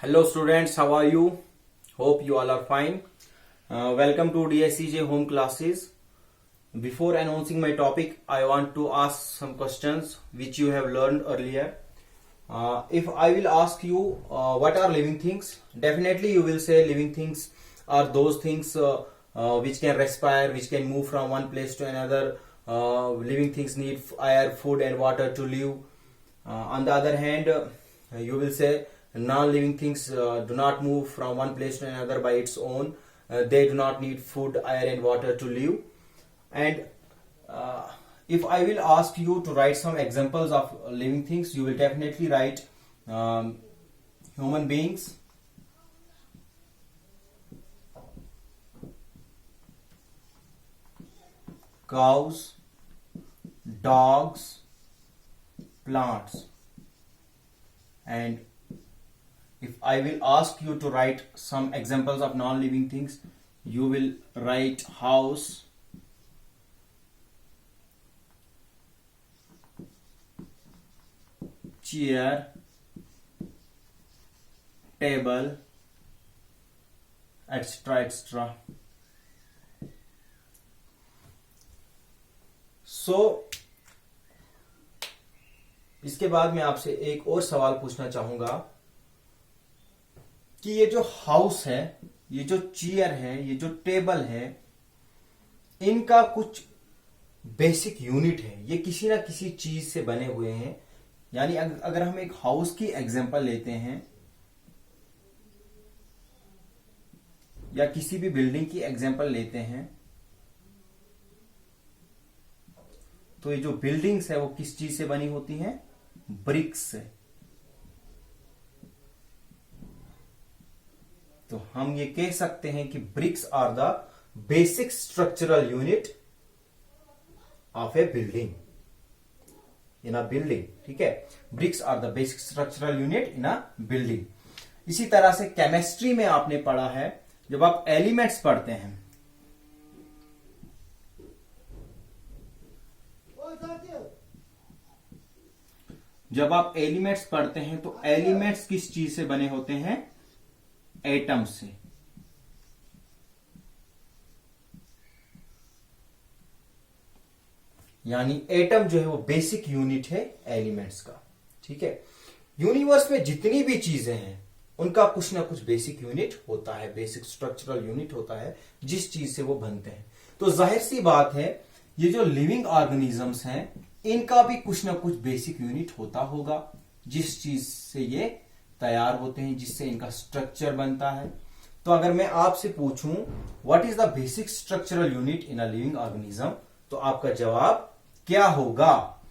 Hello students, how are you? Hope you all are fine. Welcome to DSCJ home classes. Before announcing my topic, I want to ask some questions which you have learned earlier. If I will ask you what are living things, definitely you will say living things are those things which can respire, which can move from one place to another. Living things need air, food and water to live. On the other hand, you will say non-living things do not move from one place to another by its own. They do not need food, air and water to live. And if I will ask you to write some examples of living things, you will definitely write human beings, cows, dogs, plants. And if I will ask you to write some examples of non-living things, you will write house, chair, table, etc. etc. So इसके बाद मैं आपसे एक और सवाल पूछना चाहूंगा कि ये जो हाउस है, ये जो चेयर है, ये जो टेबल है, इनका कुछ बेसिक यूनिट है, ये किसी ना किसी चीज से बने हुए हैं. यानी अगर हम एक हाउस की एग्जांपल लेते हैं या किसी भी बिल्डिंग की एग्जांपल लेते हैं, तो ये जो बिल्डिंग्स है वो किस चीज से बनी होती हैं? ब्रिक्स से. तो हम ये कह सकते हैं कि bricks are the basic structural unit of a building, in a building. ठीक है, bricks are the basic structural unit in a building. इसी तरह से केमिस्ट्री में आपने पढ़ा है, जब आप एलिमेंट्स पढ़ते हैं, जब आप एलिमेंट्स पढ़ते हैं तो एलिमेंट्स किस चीज से बने होते हैं? एटम से. यानी एटम जो है वो बेसिक यूनिट है एलिमेंट्स का. ठीक है, यूनिवर्स में जितनी भी चीजें हैं उनका कुछ ना कुछ बेसिक यूनिट होता है, बेसिक स्ट्रक्चरल यूनिट होता है, जिस चीज से वो बनते हैं. तो जाहिर सी बात है, ये जो लिविंग ऑर्गेनिजम्स हैं इनका भी कुछ ना कुछ बेसिक यूनिट होता होगा, जिस चीज से ये तैयार होते हैं, जिससे इनका स्ट्रक्चर बनता है. तो अगर मैं आपसे पूछूं what is the basic structural unit in a living organism, तो आपका जवाब क्या होगा?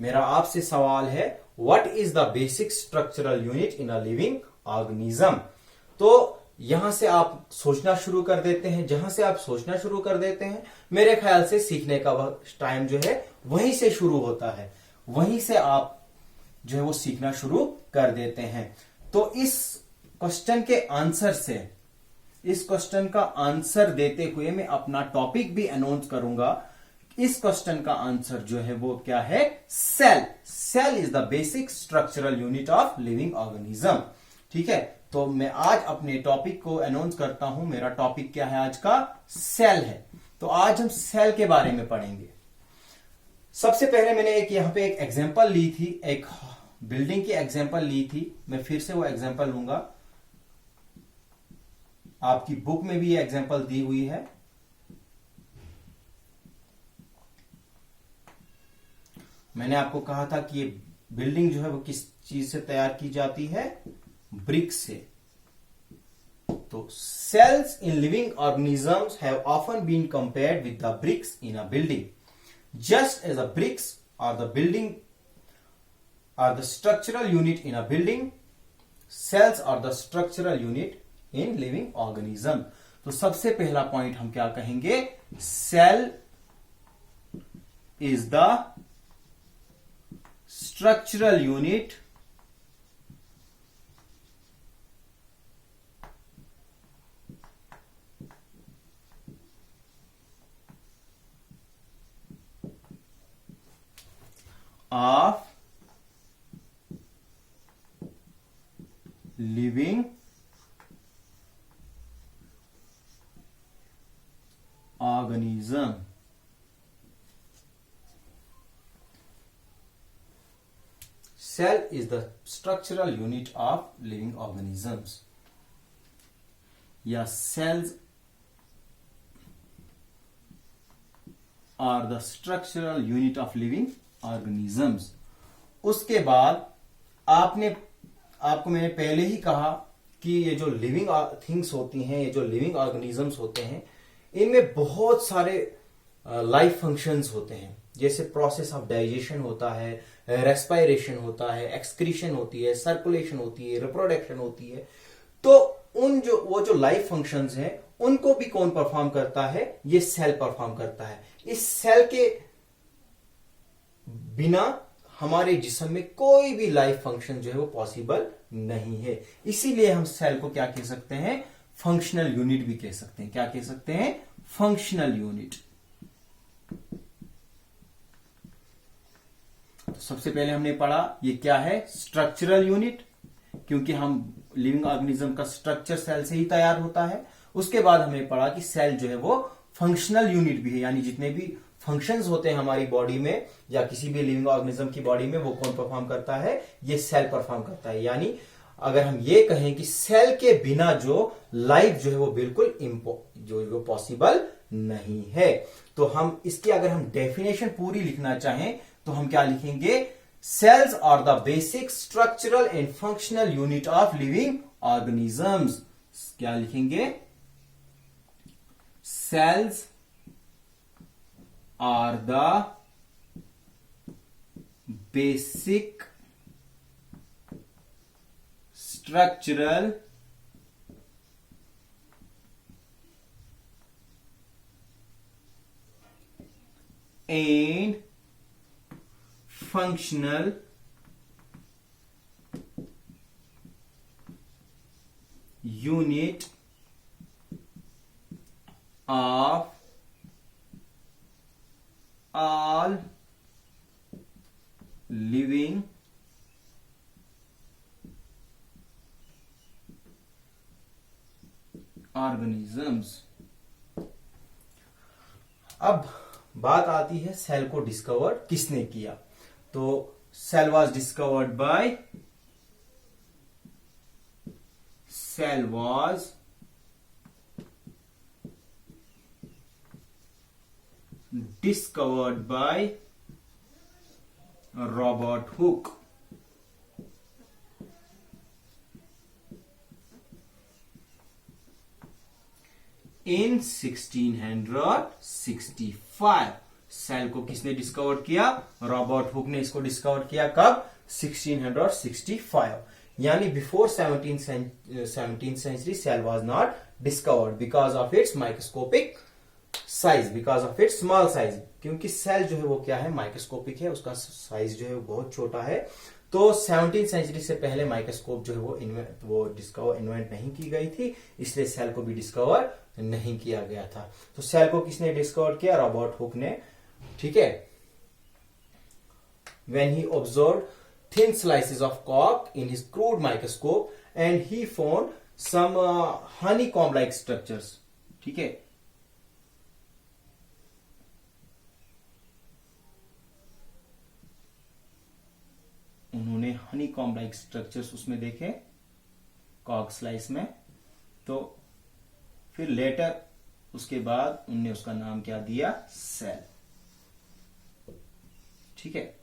मेरा आपसे सवाल है, what is the basic structural unit in a living organism. तो यहां से आप सोचना शुरू कर देते हैं. जहां से आप सोचना शुरू कर देते हैं, मेरे ख्याल से सीखने का टाइम जो है वहीं से शुरू होता है, वहीं से आप जो है वो सीखना शुरू कर देते हैं. तो इस क्वेश्चन के आंसर से, इस क्वेश्चन का आंसर देते हुए मैं अपना टॉपिक भी अनाउंस करूंगा. इस क्वेश्चन का आंसर जो है वो क्या है? Cell. Cell is the basic structural unit of living organism. ठीक है, तो मैं आज अपने टॉपिक को अनाउंस करता हूं. मेरा टॉपिक क्या है आज का? सेल है. तो आज हम सेल के बारे में पढ़ेंगे. सबसे पहले मैंने यहां पे एक एग्जांपल ली थी, एक बिल्डिंग की एग्जांपल ली थी. मैं फिर से वो एग्जांपल लूंगा. आपकी बुक में भी ये एग्जांपल दी हुई है. मैंने आपको कहा था कि ये बिल्डिंग जो है वो किस चीज से तैयार की जाती है? ब्रिक्स से. तो cells in living organisms have often been compared with the bricks in a building. Just as the bricks are the structural unit in a building, cells are the structural unit in living organism. तो सबसे पहला point हम क्या कहेंगे? Cell is the structural unit of living organism. Cell is the structural unit of living organisms. या cells are the structural unit of living organisms. उसके बाद आपको मैंने पहले ही कहा कि ये जो लिविंग थिंग्स होती हैं, ये जो लिविंग ऑर्गेनिजम्स होते हैं, इनमें बहुत सारे लाइफ फंक्शंस होते हैं। जैसे प्रोसेस ऑफ डाइजेशन होता है, रेस्पिरेशन होता है, एक्सक्रीशन होती है, सर्कुलेशन होती है, रिप्रोडक्शन होती है। तो वो जो लाइफ फंक्शंस हैं, उनको भी कौन परफॉर्म करता है? ये सेल परफॉर्म करता है। इस सेल के बिना हमारे जिस्म में कोई भी लाइफ फंक्शन जो है वो पॉसिबल नहीं है। इसीलिए हम सेल को क्या कह सकते हैं? फंक्शनल यूनिट भी कह सकते हैं। क्या कह सकते हैं? Functional unit. तो सबसे पहले हमने पढ़ा ये क्या है? स्ट्रक्चरल यूनिट, क्योंकि हम लिविंग ऑर्गेनिज्म का स्ट्रक्चर सेल से ही तैयार होता है। उसके बाद हमने पढ़ा कि सेल जो है वो फंक्शनल यूनिट भी है, यानी जितने भी फंक्शंस होते हैं हमारी बॉडी में या किसी भी लिविंग ऑर्गेनिज्म की बॉडी में, वो कौन परफॉर्म करता है? ये सेल परफॉर्म करता है। यानी अगर हम ये कहें कि सेल के बिना जो लाइफ जो है वो बिल्कुल जो पॉसिबल नहीं है। तो हम इसकी अगर हम डेफिनेशन पूरी लिखना चाहें तो हम क्या लिखेंगे? Cells are the basic structural and functional unit of living organisms. क्या लिखेंगे? Cells are the basic structural and functional unit of all living organisms. अब बात आती है सेल को डिस्कवर किसने किया? तो cell was discovered by Robert Hooke. In 1665 cell को किसने डिस्कवर किया? रॉबर्ट हुक ने इसको डिस्कवर किया। कब? 1665। यानी before 17th century cell was not discovered because of its microscopic size, because of its small size. क्योंकि सेल जो है वो क्या है? माइक्रोस्कोपिक है, उसका साइज जो है वो बहुत छोटा है। तो 17th सेंचुरी से पहले माइक्रोस्कोप जो है वो इन्वेंट नहीं की गई थी, इसलिए सेल को भी डिस्कवर नहीं किया गया था। तो सेल को किसने डिस्कवर किया? रॉबर्ट हुक ने। ठीक है। When he observed thin slices of cork in his crude microscope and he found some honeycomb like structures. ठीक है। उन्होंने हनीकॉम्ब लाइक स्ट्रक्चर्स उसमें देखे कॉर्क स्लाइस में। तो फिर लेटर उसके बाद उनने उसका नाम क्या दिया? सेल। ठीक है,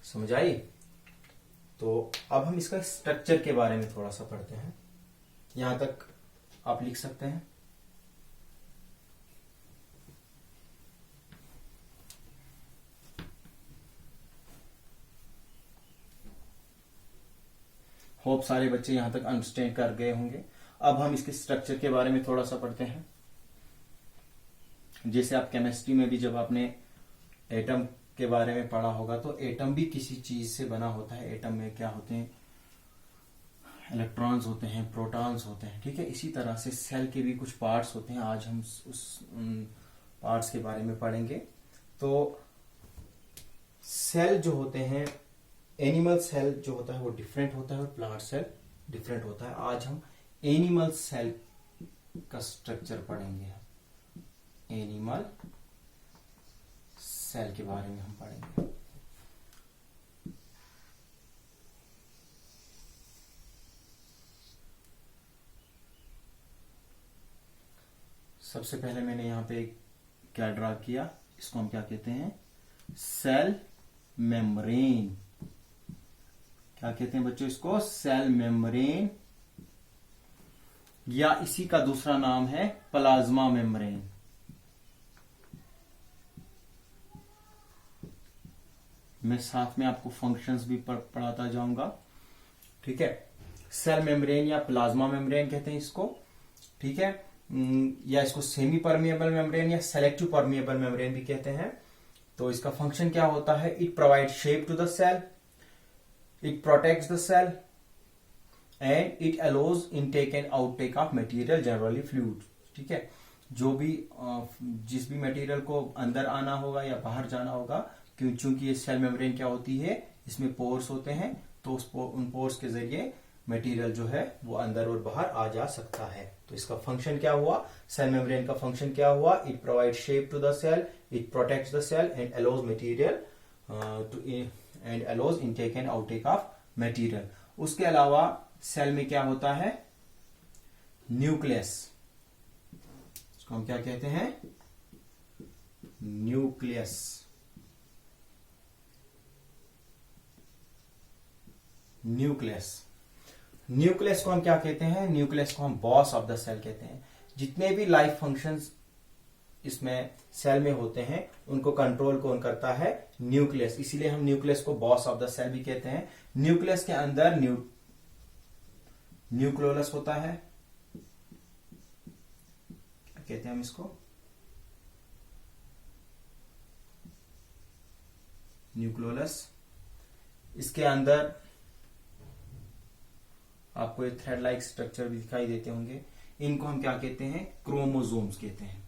समझ आई? तो अब हम इसका स्ट्रक्चर के बारे में थोड़ा सा पढ़ते हैं। यहां तक आप लिख सकते हैं। होप सारे बच्चे यहां तक अंडरस्टैंड कर गए होंगे। अब हम इसके स्ट्रक्चर के बारे में थोड़ा सा पढ़ते हैं। जैसे आप केमिस्ट्री में भी जब आपने एटम के बारे में पढ़ा होगा, तो एटम भी किसी चीज से बना होता है। एटम में क्या होते हैं? इलेक्ट्रॉन्स होते हैं, प्रोटॉन्स होते हैं। ठीक है। इसी तरह से सेल के भी कुछ पार्ट्स होते हैं। आज हम उस पार्ट्स के बारे में पढ़ेंगे। तो सेल जो होते हैं एनिमल सेल जो होता है वो डिफरेंट होता है और प्लांट सेल डिफरेंट होता है। आज हम एनिमल सेल का स्ट्रक्चर पढ़ेंगे। एनिमल सेल के बारे में हम पढ़ेंगे। सबसे पहले मैंने यहां पे क्या ड्रा किया, इसको हम क्या कहते हैं, सेल मेम्ब्रेन। क्या कहते हैं बच्चों इसको, सेल मेम्ब्रेन, या इसी का दूसरा नाम है प्लाज्मा मेम्ब्रेन। मैं साथ में आपको फंक्शंस भी पढ़ाता जाऊंगा, ठीक है। सेल मेम्ब्रेन या प्लाज्मा मेम्ब्रेन कहते हैं इसको, ठीक है, या इसको सेमी परमिएबल मेम्ब्रेन या सेलेक्टिव परमिएबल मेम्ब्रेन भी कहते हैं। तो इसका फंक्शन क्या होता है, it provide shape to the cell, it protects the cell and it allows intake and outtake of material, generally fluid, ठीक है। जो भी जिस भी मटेरियल को अंदर आना होगा या बाहर जाना होगा, क्योंकि ये सेल मेम्ब्रेन क्या होती है, इसमें पोर्स होते हैं, तो उन पोर्स के जरिए मटेरियल जो है वो अंदर और बाहर आ जा सकता है। तो इसका फंक्शन क्या हुआ, सेल मेम्ब्रेन का फंक्शन क्या हुआ, it provide shape to the cell, it protects the cell and allows material and allows intake and outtake of material. उसके अलावा सेल में क्या होता है, न्यूक्लियस, इसको हम क्या कहते हैं, न्यूक्लियस। न्यूक्लियस को हम क्या कहते हैं, न्यूक्लियस को हम बॉस ऑफ द सेल कहते हैं। जितने भी लाइफ फंक्शंस इसमें सेल में होते हैं उनको कंट्रोल कौन करता है, न्यूक्लियस। इसीलिए हम न्यूक्लियस को बॉस ऑफ द सेल भी कहते हैं। न्यूक्लियस के अंदर न्यूक्लियोलस होता है, क्या कहते हैं हम इसको, न्यूक्लियोलस। इसके अंदर आपको एक थ्रेड लाइक स्ट्रक्चर भी दिखाई देते होंगे, इनको हम क्या कहते हैं, क्रोमोसोम्स कहते हैं।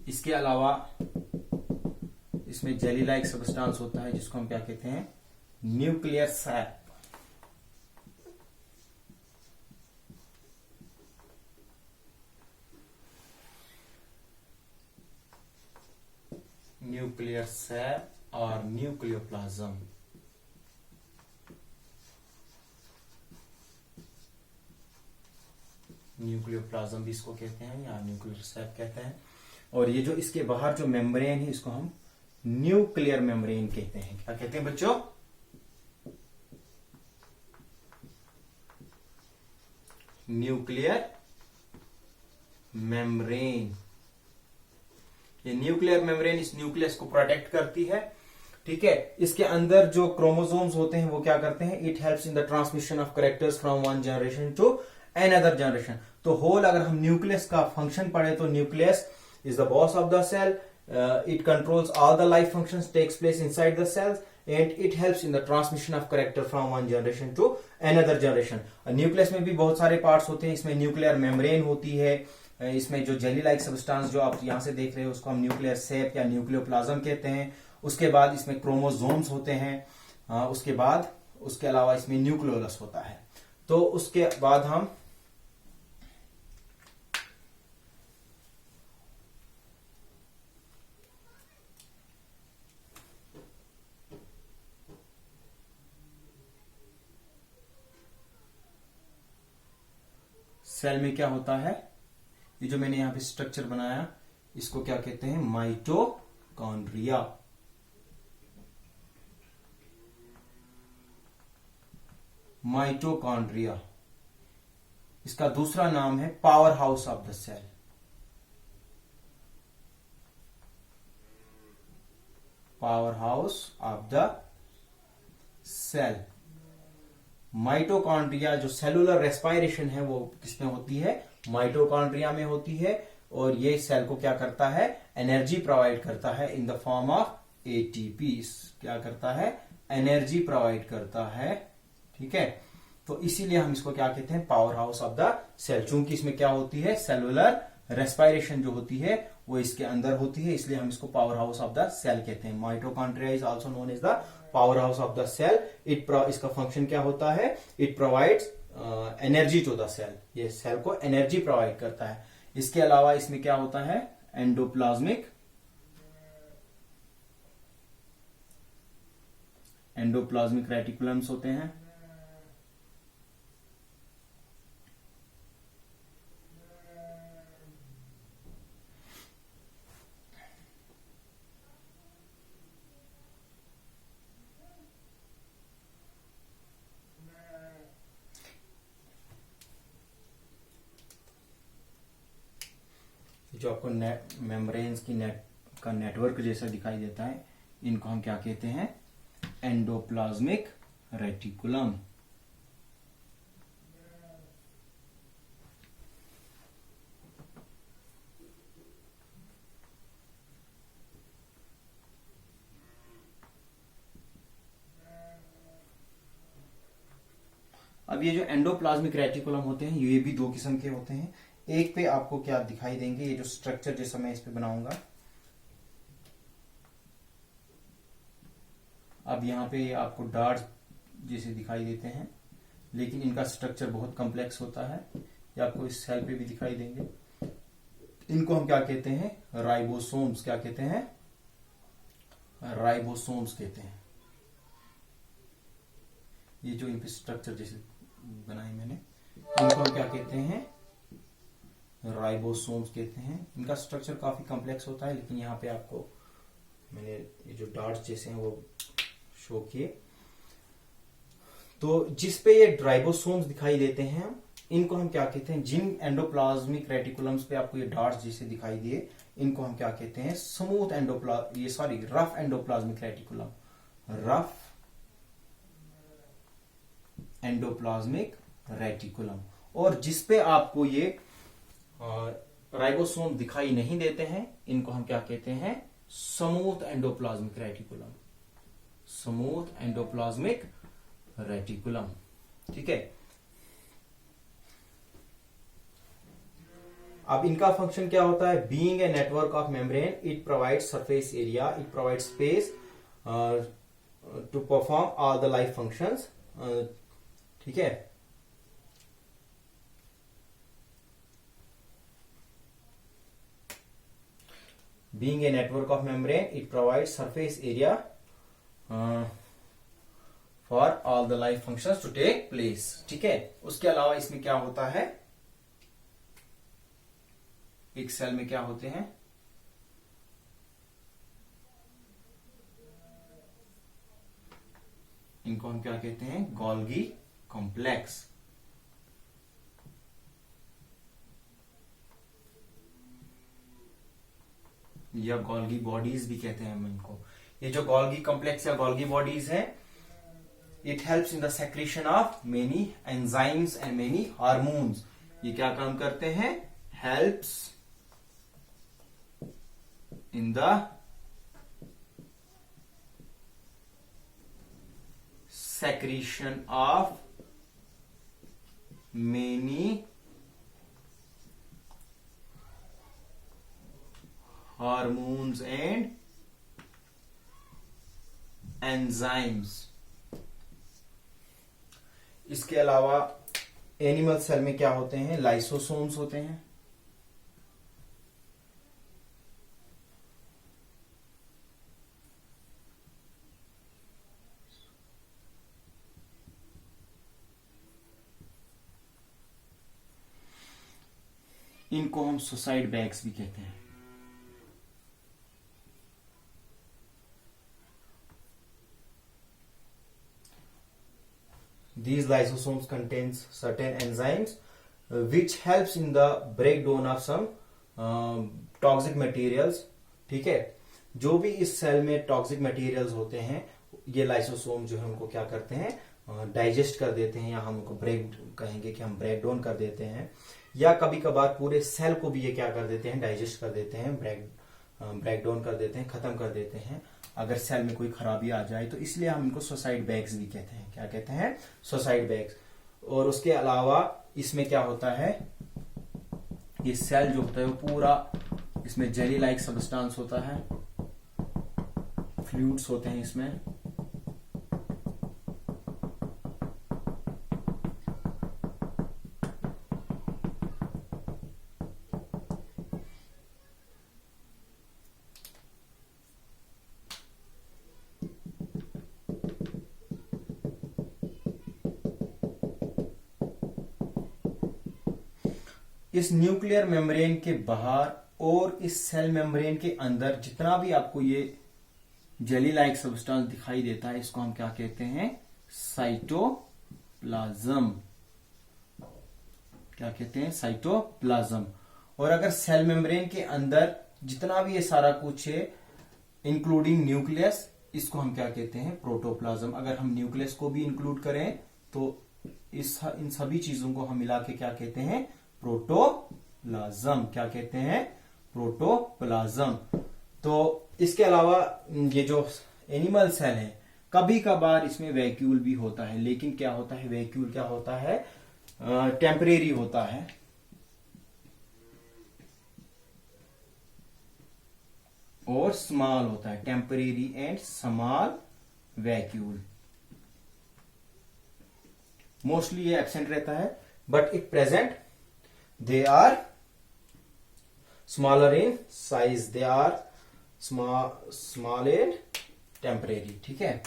इसके अलावा इसमें जेली लाइक सब्सटेंस होता है जिसको हम क्या कहते हैं, न्यूक्लियर सैप। न्यूक्लियर सैप और न्यूक्लियोप्लाज्म। न्यूक्लियोप्लाज्म भी इसको कहते हैं या न्यूक्लियर सैप कहते हैं। और ये जो इसके बाहर जो मेम्ब्रेन है इसको हम न्यूक्लियर मेम्ब्रेन कहते हैं। क्या कहते हैं बच्चों, न्यूक्लियर मेम्ब्रेन। ये न्यूक्लियर मेम्ब्रेन इस न्यूक्लियस को प्रोटेक्ट करती है, ठीक है। इसके अंदर जो क्रोमोसोम्स होते हैं वो क्या करते हैं, it helps in the transmission of characters from one generation to another generation. तो होल अगर हम न्यूक्लियस का फंक्शन पढ़े तो nucleus is the boss of the cell, it controls all the life functions takes place inside the cells and it helps in the transmission of character from one generation to another generation. Nucleus में भी बहुत सारे parts होते हैं, इसमें nuclear membrane होती है, इसमें जो जेली लाइक सब्सटेंस जो आप यहां से देख रहे हो उसको हम न्यूक्लियर सेप या न्यूक्लियोप्लाज्म कहते हैं। उसके बाद इसमें क्रोमोसोम्स होते हैं, उसके अलावा इसमें न्यूक्लियोलस होता है। तो उसके बाद हम सेल में क्या होता है, ये जो मैंने यहां पे स्ट्रक्चर बनाया इसको क्या कहते हैं, माइटोकॉन्ड्रिया। माइटोकॉन्ड्रिया, इसका दूसरा नाम है powerhouse of the cell. Powerhouse of the cell. Mitochondria जो सेलुलर रेस्पायरेशन है वो किसमें होती है, माइटोकॉन्ड्रिया में होती है। और ये सेल को क्या करता है, एनर्जी प्रोवाइड करता है in the form of ATP. क्या करता है, एनर्जी प्रोवाइड करता है, ठीक है। तो इसीलिए हम इसको क्या कहते हैं, powerhouse of the cell. चूंकि इसमें क्या होती है, सेलुलर रेस्पायरेशन जो होती है वो इसके अंदर होती है, इसलिए हम इसको powerhouse of the cell कहते हैं। Mitochondria is also known as the powerhouse of the cell. इसका फंक्शन क्या होता है? It provides energy to the cell, ये सेल को एनर्जी प्रोवाइड करता है। इसके अलावा इसमें क्या होता है? एंडोप्लाज्मिक रेटिकुलम्स होते हैं। जो आपको मेम्ब्रेन्स की का नेटवर्क जैसा दिखाई देता है, इनको हम क्या कहते हैं? Endoplasmic reticulum. अब ये जो एंडोप्लाज्मिक रेटिकुलम होते हैं, ये भी दो किस्म के होते हैं। एक पे आपको क्या दिखाई देंगे, ये जो स्ट्रक्चर जैसा मैं इस पे बनाऊंगा, अब यहाँ पे आपको डार्ट जैसे दिखाई देते हैं, लेकिन इनका स्ट्रक्चर बहुत कॉम्प्लेक्स होता है। ये आपको इस सेल पे भी दिखाई देंगे। इनको हम क्या कहते हैं? राइबोसोम्स। क्या कहते हैं? राइबोसोम्स कहते हैं। ये जो इन पे स्ट्रक्चर जैसे बनाए मैंने, इनको हम क्या कहते हैं? राइबोसोम्स कहते हैं। इनका स्ट्रक्चर काफी कॉम्प्लेक्स होता है, लेकिन यहाँ पे आपको मैंने ये जो डार्ट्स जैसे हैं वो शो किए। तो जिस पे ये राइबोसोम्स दिखाई देते हैं, इनको हम क्या कहते हैं? जिन एंडोप्लाज्मिक रेटिकुलम्स पे आपको ये डार्ट्स जैसे दिखाई दिए, इनको हम क्या कहते हैं? Smooth rough endoplasmic reticulum. Rough endoplasmic reticulum. और जिसपे आपको ये राइबोसोम दिखाई नहीं देते हैं, इनको हम क्या कहते हैं? Smooth endoplasmic reticulum. Smooth endoplasmic reticulum. ठीक है। अब इनका फंक्शन क्या होता है? Being a network of membrane, it provides surface area, it provides space to perform all the life functions. ठीक है। Being a network of membrane, it provides surface area for all the life functions to take place. ठीक है। उसके अलावा इसमें क्या होता है? एक सेल में क्या होते हैं? इनको हम क्या कहते हैं? Golgi complex. या गोल्गी बॉडीज भी कहते हैं हम इनको। ये जो गोल्गी कॉम्प्लेक्स या गोल्गी बॉडीज है, it helps in the secretion of many enzymes and many hormones. ये क्या काम करते हैं? Helps in the secretion of many hormones and enzymes. इसके अलावा एनिमल सेल में क्या होते हैं? लाइसोसोम्स होते हैं। इनको हम सुसाइड बैग्स भी कहते हैं। These lysosomes contains certain enzymes which helps in the breakdown of some toxic materials. ठीक है। जो भी इस सेल में टॉक्सिक मटेरियल्स होते हैं, ये लाइसोसोम जो है उनको क्या करते हैं? डाइजेस्ट कर देते हैं, या हम उनको कहेंगे कि हम ब्रेक डाउन कर देते हैं, या कभी कभार पूरे सेल को भी ये क्या कर देते हैं? डाइजेस्ट कर देते हैं, ब्रेक डाउन कर देते हैं, खत्म कर देते हैं अगर सेल में कोई खराबी आ जाए तो। इसलिए हम इनको सुसाइड बैग्स भी कहते हैं। क्या कहते हैं? Suicide bags. और उसके अलावा इसमें क्या होता है? ये सेल जो होता है वो पूरा इसमें जेली लाइक सब्सटेंस होता है, फ्लूइड्स होते हैं इसमें। इस न्यूक्लियर मेम्ब्रेन के बाहर और इस सेल मेम्ब्रेन के अंदर जितना भी आपको ये जेली लाइक सब्सटेंस दिखाई देता है, इसको हम क्या कहते हैं? साइटोप्लाज्म। क्या कहते हैं? साइटोप्लाज्म। और अगर सेल मेम्ब्रेन के अंदर जितना भी ये सारा कुछ है इंक्लूडिंग न्यूक्लियस, इसको हम क्या कहते हैं? प्रोटोप्लाज्म। अगर हम न्यूक्लियस को भी इंक्लूड करें तो इन सभी चीजों को हम मिला के क्या कहते हैं? प्रोटोप्लाज्म। क्या कहते हैं? प्रोटोप्लाज्म। तो इसके अलावा ये जो एनिमल सेल है, कभी कभार इसमें वैक्यूल भी होता है, लेकिन क्या होता है? वैक्यूल क्या होता है? टेम्परेरी होता है। और स्मॉल होता है, temporary and small vacuole. Mostly ये एब्सेंट रहता है, but it present they are smaller in size, they are small and temporary। ठीक है।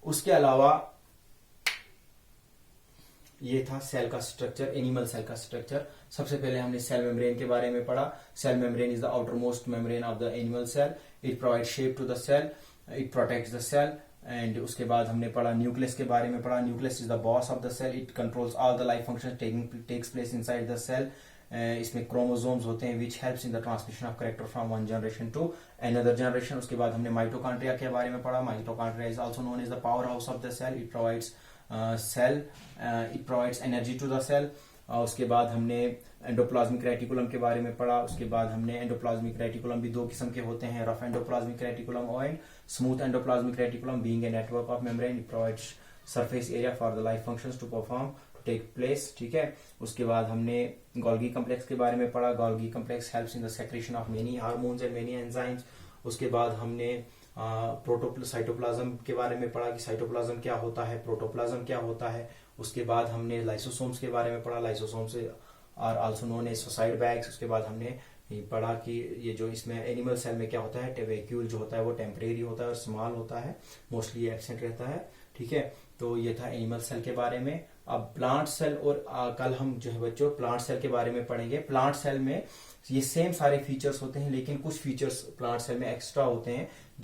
उसके अलावा ये था सेल का स्ट्रक्चर, एनिमल सेल का स्ट्रक्चर। सबसे पहले हमने सेल मेम्ब्रेन के बारे में पढ़ा। Cell membrane is the outermost membrane of the animal cell. It provide shape to the cell, it protects the cell. And उसके बाद हमने पढ़ा न्यूक्लियस के बारे में पढ़ा। Nucleus is the boss of the cell, it controls all the life function takes place inside the cell. इसमें chromosomes होते हैं which helps in the transmission of character from one generation to another generation. उसके बाद हमने mitochondria के बारे में पढ़ा। Mitochondria is also known as the powerhouse of the cell. It provides energy to the cell. उसके बाद हमने एंडोप्लाज्मिक रेटिकुलम के बारे में पढ़ा। उसके बाद हमने एंडोप्लाज्मिक रेटिकुलम भी दो किस्म के होते हैं, rough endoplasmic reticulum and smooth endoplasmic reticulum. Being a network of membrane, it provides surface area for the life functions to perform take place. ठीक है। उसके बाद हमने गोल्गी कॉम्प्लेक्स के बारे में पढ़ा। Golgi complex helps in the secretion of many hormones and many enzymes. उसके बाद हमने साइटोप्लाज्म के बारे में पढ़ा कि साइटोप्लाज्म क्या होता है, प्रोटोप्लाज्म क्या होता है। उसके बाद हमने लाइसोसोम्स के बारे में पढ़ा। Lysosomes are also known as suicide bags. उसके बाद हमने पढ़ा कि ये जो इसमें एनिमल सेल में क्या होता है, वैक्यूल जो होता है वो टेम्परेरी होता है और स्मॉल होता है, मोस्टली एब्सेंट रहता है। ठीक है। तो ये था एनिमल सेल के बारे में। अब प्लांट सेल और कल हम जो है बच्चों प्लांट सेल के बारे में पढ़ेंगे। प्लांट सेल में ये सेम सारे फीचर्स होते हैं, लेकिन कुछ फीचर्स प्लांट सेल में एक्स्ट्रा होते हैं